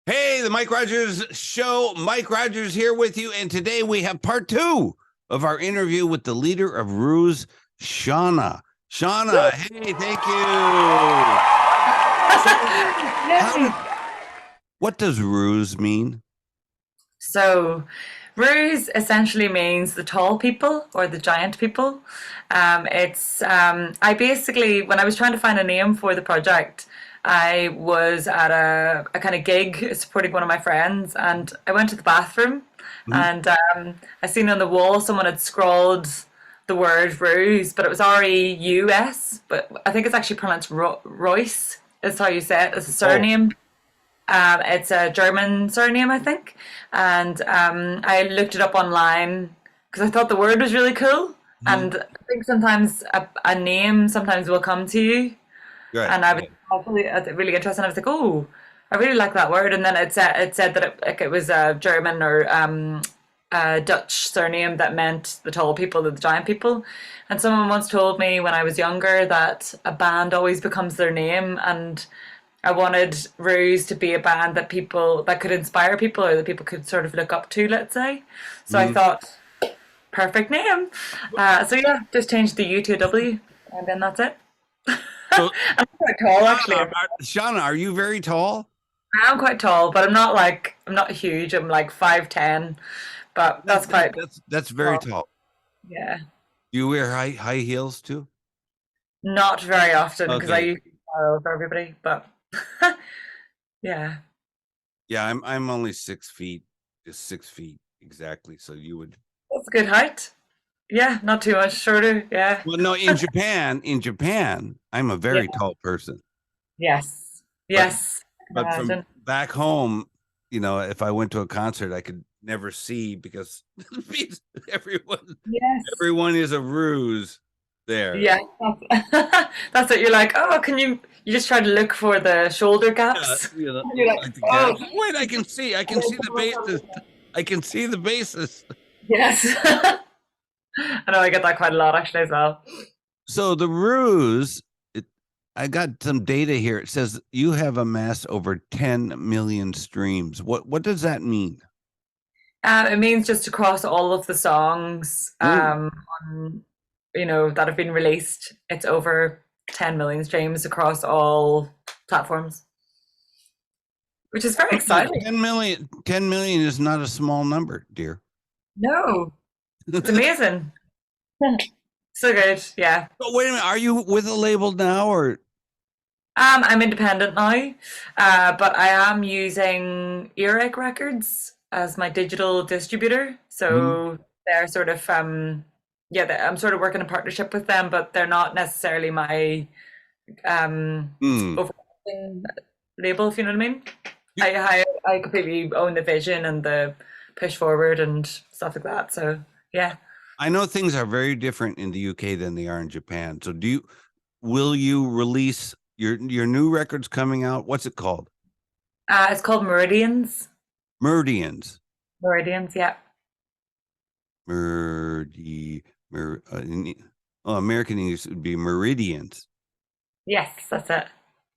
Hey, the Mike Rogers Show. Mike Rogers here with you. And today we have part 2 of our interview with the leader of Rews, Shauna. Shauna, hey, thank you. What does Rews mean? So, Rews essentially means the tall people or the giant people. I basically, when I was trying to find a name for the project, I was at a kind of gig supporting one of my friends, and I went to the bathroom, and I seen on the wall someone had scrawled the word Rews, but it was R-E-U-S, but I think it's actually pronounced Royce, is how you say it, as a surname. It's a German surname, I think, and I looked it up online because I thought the word was really cool, and I think sometimes a name sometimes will come to you. Right. And I was really interested. I was like, "Oh, I really like that word." And then it said that it was a German or a Dutch surname that meant the tall people or the giant people. And someone once told me when I was younger that a band always becomes their name, and I wanted Rews to be a band that could inspire people or that people could sort of look up to. Let's say. So I thought, perfect name. So yeah, just changed the U to a W, and then that's it. So, I'm quite tall, actually. Shauna, are you very tall? I am quite tall, but I'm not huge. I'm like 5'10", but that's very tall. Yeah. Do you wear high heels too? Not very often, because I usually borrow for everybody. But yeah. Yeah, I'm only 6 feet, just 6 feet exactly. So you would. That's a good height. Yeah, not too much shorter. Yeah. Well, no, in Japan, I'm a very tall person. Yes. But from back home, if I went to a concert, I could never see because everyone is a Rews there. Yeah. That's it. You're like, oh, you just try to look for the shoulder gaps. Yeah, you're like, oh, wait, I can see the bases. I can see the bases. Yes. I know I get that quite a lot actually as well. So the Rews, I got some data here. It says you have amassed over 10 million streams. What does that mean? It means just across all of the songs that have been released. It's over 10 million streams across all platforms, which is very exciting. 10 million is not a small number, dear. No. It's amazing. So good, yeah. But wait a minute, are you with a label now, or? I'm independent now, but I am using Earache Records as my digital distributor. So they're sort of, I'm sort of working in partnership with them, but they're not necessarily my overarching label, if you know what I mean. I completely own the vision and the push forward and stuff like that. So yeah. I know things are very different in the UK than they are in Japan. So will you release your new record's coming out? What's it called? It's called Meridians. Meridians, yeah. American English would be Meridians. Yes, that's it.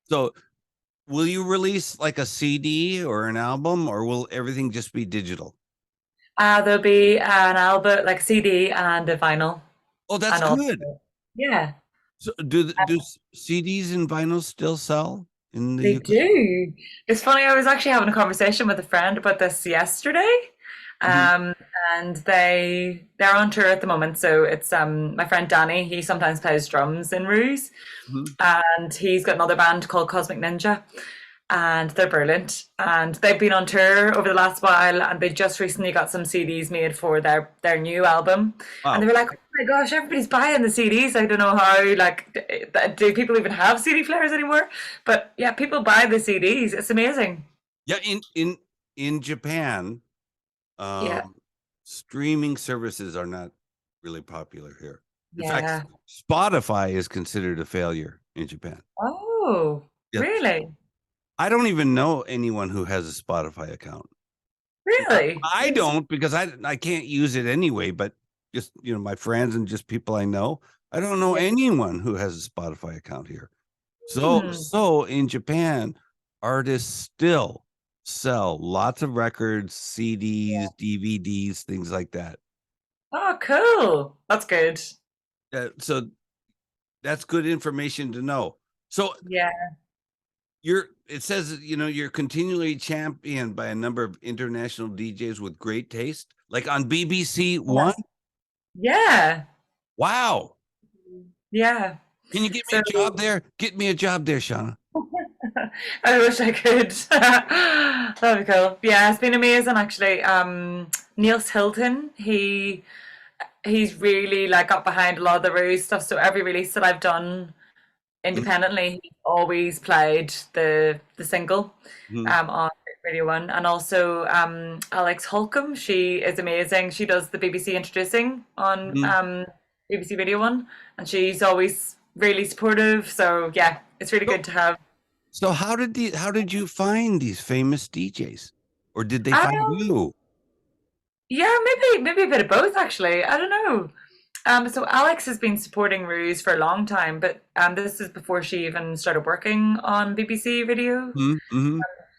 So will you release like a CD or an album, or will everything just be digital? There'll be an album, like a CD and a vinyl. Oh, that's good. Yeah. So do CDs and vinyls still sell in the UK? They do. It's funny, I was actually having a conversation with a friend about this yesterday. And they're on tour at the moment. So it's my friend Danny, he sometimes plays drums in Rews. And he's got another band called Cosmic Ninja. And they're brilliant, and they've been on tour over the last while, and they just recently got some CDs made for their new album. Wow. And they were like, oh my gosh, everybody's buying the CDs. I don't know how, do people even have CD players anymore? But yeah, people buy the CDs. It's amazing. Yeah, in Japan, streaming services are not really popular here. In fact, Spotify is considered a failure in Japan. Oh, really? I don't even know anyone who has a Spotify account. Really? I don't, because I can't use it anyway, but just, my friends and just people I know, I don't know anyone who has a Spotify account here. So in Japan, artists sell lots of records, CDs, DVDs, things like that. Oh, cool. That's good. So that's good information to know. So Yeah. it says, you're continually championed by a number of international DJs with great taste, like on BBC One. Yeah. Wow. Yeah. Can you get me a job there? Get me a job there, Shauna. I wish I could. That'd be cool. Yeah, it's been amazing actually. Niels Hilton, he's really like got behind a lot of the Rews stuff. So every release that I've done independently, he's always played the single on Radio One. And also Alex Holcomb, she is amazing. She does the BBC introducing on BBC Radio One, and she's always really supportive. So yeah, it's really good to have. So how did you find these famous DJs, or did they find you? Yeah, maybe a bit of both actually. I don't know. So Alex has been supporting Rews for a long time, but this is before she even started working on BBC Radio.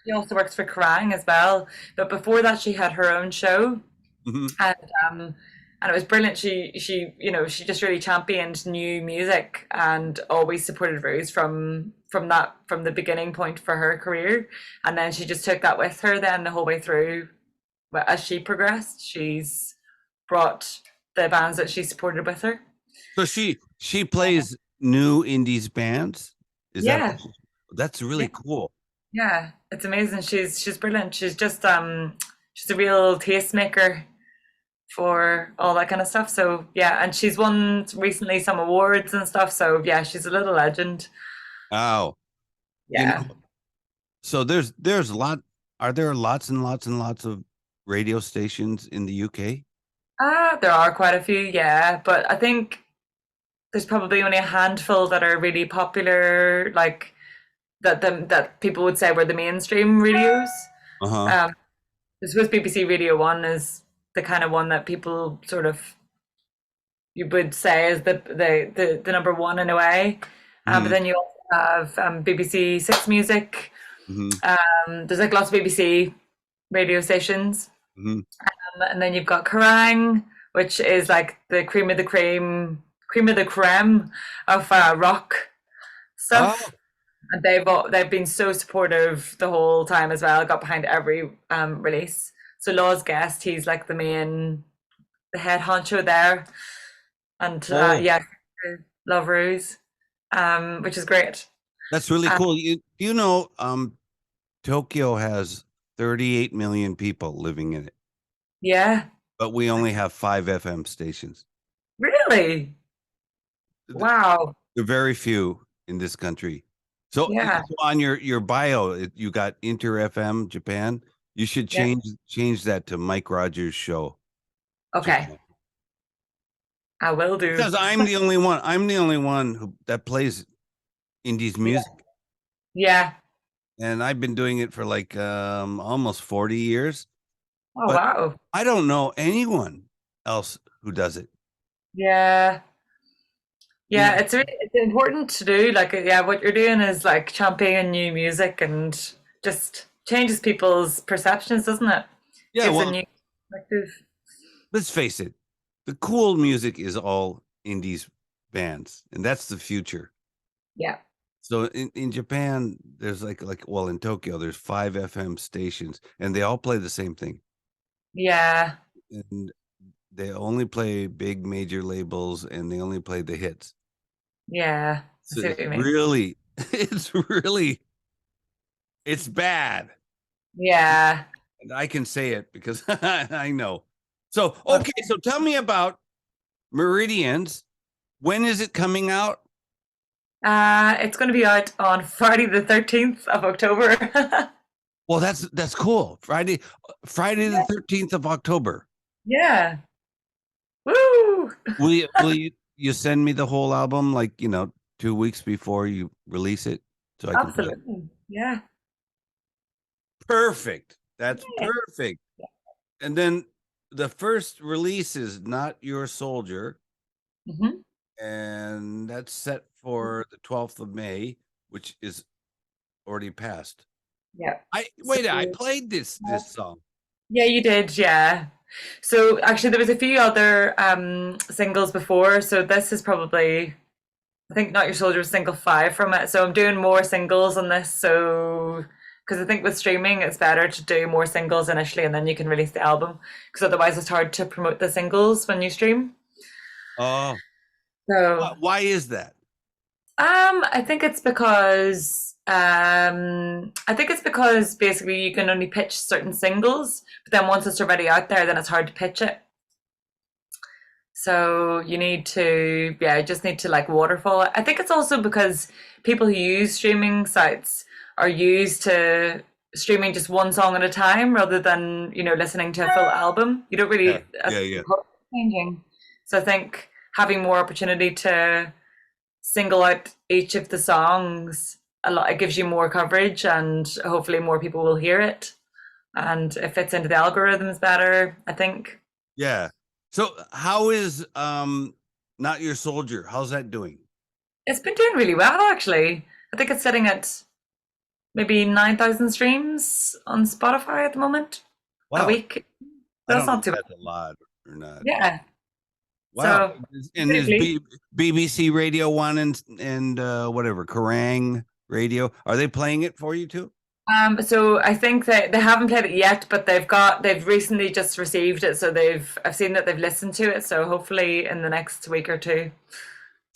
She also works for Kerrang as well, but before that she had her own show, and it was brilliant. She just really championed new music and always supported Rews from the beginning point for her career, and then she just took that with her then the whole way through. But as she progressed, she's brought the bands that she supported with her. So she plays new indies bands. That's really cool. Yeah, it's amazing. She's brilliant. She's just she's a real tastemaker for all that kind of stuff. So yeah, and she's won recently some awards and stuff. So yeah, she's a little legend. Oh, yeah. So there's a lot. Are there lots and lots and lots of radio stations in the UK? There are quite a few, yeah, but I think there's probably only a handful that are really popular, like that people would say were the mainstream radios. I suppose BBC Radio One is the kind of one that people sort of you would say is the number one in a way. But then you also have BBC Six Music. There's like lots of BBC radio stations. And then you've got Kerrang, which is like the cream of the creme of rock stuff. And they've been so supportive the whole time as well. Got behind every release. So Law's Guest, he's like the head honcho there, and yeah, love Rews, which is great. That's really cool. You know, Tokyo has 38 million people living in it. Yeah. But we only have 5 FM stations. Really? Wow. There are very few in this country. So on your bio, you got Inter FM Japan. You should change that to Mike Rogers Show. Okay. Japan. I will do. Because I'm the only one. I'm the only one that plays indies music. Yeah. And I've been doing it for like almost 40 years. Oh, wow. I don't know anyone else who does it. Yeah. Yeah, it's important to do. Like, what you're doing is like championing new music and just changes people's perceptions, doesn't it? Yeah, gives a new perspective. Let's face it, the cool music is all indies bands, and that's the future. Yeah. So in Japan, there's like in Tokyo, there's 5 FM stations, and they all play the same thing. Yeah. And they only play big major labels, and they only play the hits. Yeah. So it's bad. Yeah. And I can say it because I know. So, okay. So tell me about Meridians. When is it coming out? It's going to be out on Friday the 13th of October. Well, that's cool. Friday the 13th of October. Yeah. Woo! Will you send me the whole album, 2 weeks before you release it? So I Absolutely. Yeah. Perfect. That's perfect. Yeah. And then the first release is Not Your Soldier. And that's set for the 12th of May, which is already passed. Yeah. I played this song. Yeah, you did. Yeah. So actually, there was a few other singles before. So this is probably, I think, Not Your Soldier was single 5 from it. So I'm doing more singles on this. So because I think with streaming, it's better to do more singles initially, and then you can release the album. Because otherwise, it's hard to promote the singles when you stream. Oh, So why is that? I think it's because basically you can only pitch certain singles, but then once it's already out there, then it's hard to pitch it. So you need to, just need to like waterfall it. I think it's also because people who use streaming sites are used to streaming just one song at a time rather than, listening to a full album. You don't really changing. So I think having more opportunity to single out each of the songs it gives you more coverage, and hopefully more people will hear it, and it fits into the algorithms better, I think. Yeah. So how is Not Your Soldier? How's that doing? It's been doing really well, actually. I think it's sitting at maybe 9,000 streams on Spotify at the moment. Wow. A week. That's not too bad. A lot or not. Yeah. Wow. So, and is BBC Radio 1 and whatever, Kerrang Radio, are they playing it for you too? So I think that they haven't played it yet, but they've recently just received it, so I've seen that they've listened to it, so hopefully in the next week or two.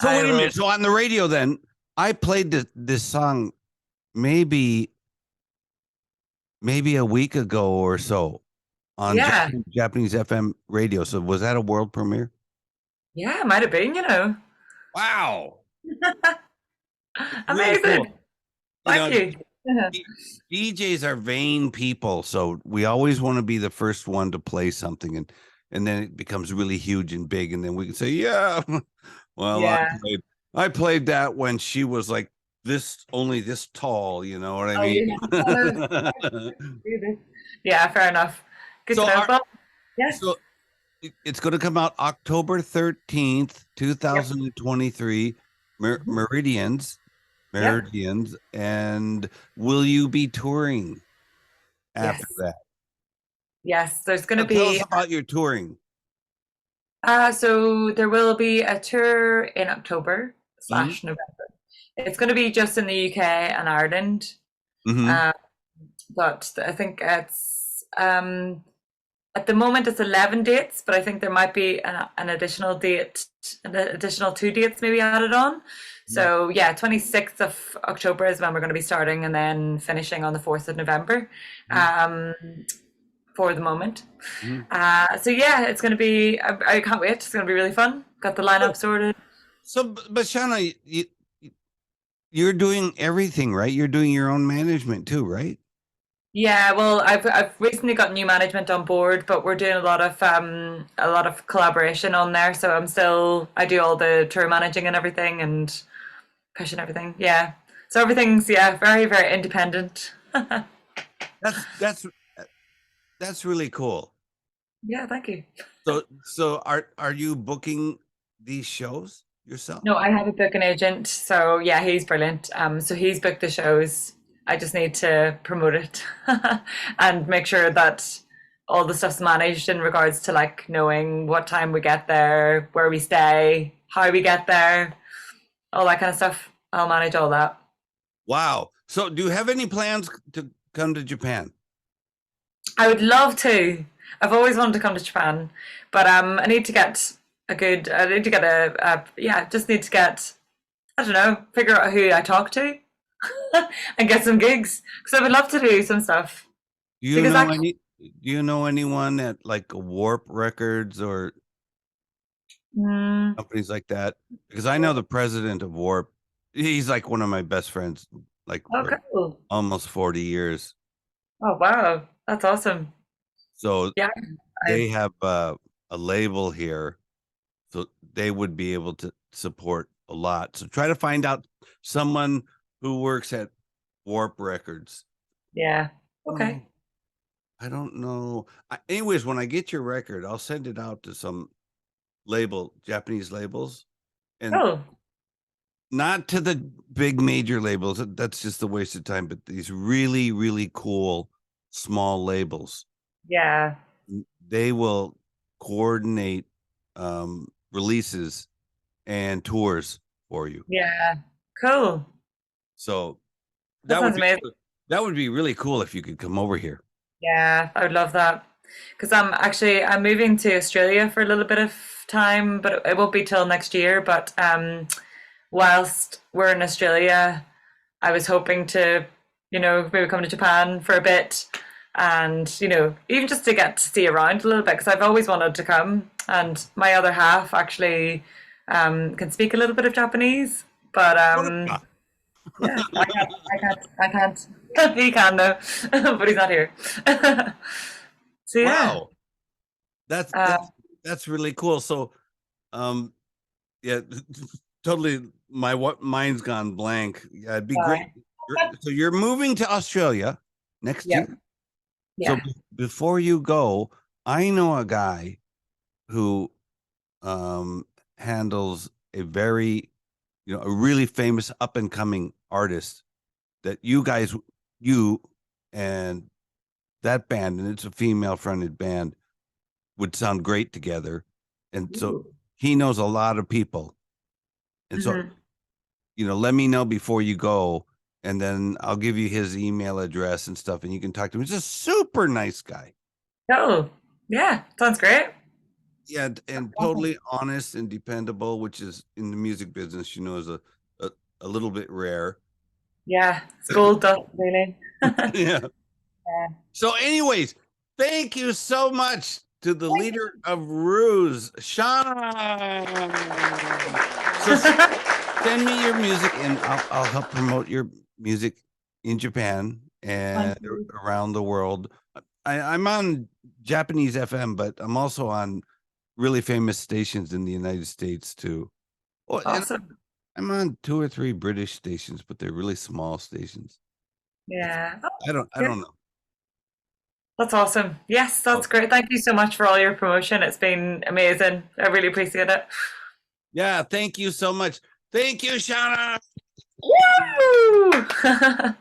So wait a minute. So on the radio then, I played this song maybe a week ago or so on Japanese FM radio. So was that a world premiere? Yeah, it might have been, Wow. Amazing. Really cool. Thank you. DJs are vain people, so we always want to be the first one to play something, and then it becomes really huge and big, and then we can say, I played that when she was like only this tall, you know what I mean? Yeah, fair enough. Good stuff. Yes. So it's going to come out October 13th, 2023, Meridians. And will you be touring after that? Yes, there's going to be. Tell us about your touring. So there will be a tour in October / November. It's going to be just in the UK and Ireland. But I think it's at the moment it's 11 dates, but I think there might be an additional 2 dates maybe added on. So 26th of October is when we're going to be starting, and then finishing on the 4th of November for the moment. So it's going to be, I can't wait. It's going to be really fun. Got the lineup sorted. So, but Shauna, you're doing everything, right? You're doing your own management too, right? Yeah, well, I've recently got new management on board, but we're doing a lot of collaboration on there. So I do all the tour managing and everything, and pushing everything. Yeah, so everything's very, very independent. That's really cool. Yeah, thank you. So are you booking these shows yourself? No, I have a booking agent. So he's brilliant. So he's booked the shows. I just need to promote it and make sure that all the stuff's managed in regards to like knowing what time we get there, where we stay, how we get there, all that kind of stuff. I'll manage all that. Wow. So do you have any plans to come to Japan? I would love to. I've always wanted to come to Japan, but I need to get figure out who I talk to. And get some gigs, because I would love to do some stuff. Do you know anyone at like Warp Records or companies like that? Because I know the president of Warp. He's like one of my best friends, like cool. Almost 40 years. Oh wow, that's awesome. So they have a label here, so they would be able to support a lot. So try to find out someone who works at Warp Records. Yeah. Okay. I don't know. Anyways, when I get your record, I'll send it out to some Japanese labels. And not to the big major labels. That's just a waste of time. But these really, really cool small labels. Yeah. They will coordinate releases and tours for you. Yeah. Cool. So that would be really cool if you could come over here. Yeah, I would love that. Because I'm moving to Australia for a little bit of time, but it won't be till next year. But whilst we're in Australia, I was hoping to, maybe come to Japan for a bit, and even just to get to see around a little bit, because I've always wanted to come, and my other half actually can speak a little bit of Japanese, but yeah, I can't. He can though, but he's not here. So yeah. Wow, that's really cool. So, yeah, totally. My mind's gone blank. Yeah, it'd be great. So you're moving to Australia next year. Yeah. So before you go, I know a guy who handles a very, a really famous up and coming artist that you and that band, and it's a female fronted band, would sound great together. And so he knows a lot of people. And so, let me know before you go, and then I'll give you his email address and stuff, and you can talk to him. He's a super nice guy. Oh, yeah. Sounds great. Yeah, and totally honest and dependable, which is in the music business, is a little bit rare. Yeah, it's gold dust, really. Yeah. So anyways, thank you so much to the leader of Rews, Shauna. So send me your music, and I'll help promote your music in Japan and around the world. I'm on Japanese FM, but I'm also on really famous stations in the United States too. Well, awesome. I'm on 2 or 3 British stations, but they're really small stations. Yeah. I don't know. That's awesome. Yes, that's great. Thank you so much for all your promotion. It's been amazing. I really appreciate it. Yeah, thank you so much. Thank you, Shauna. Woo!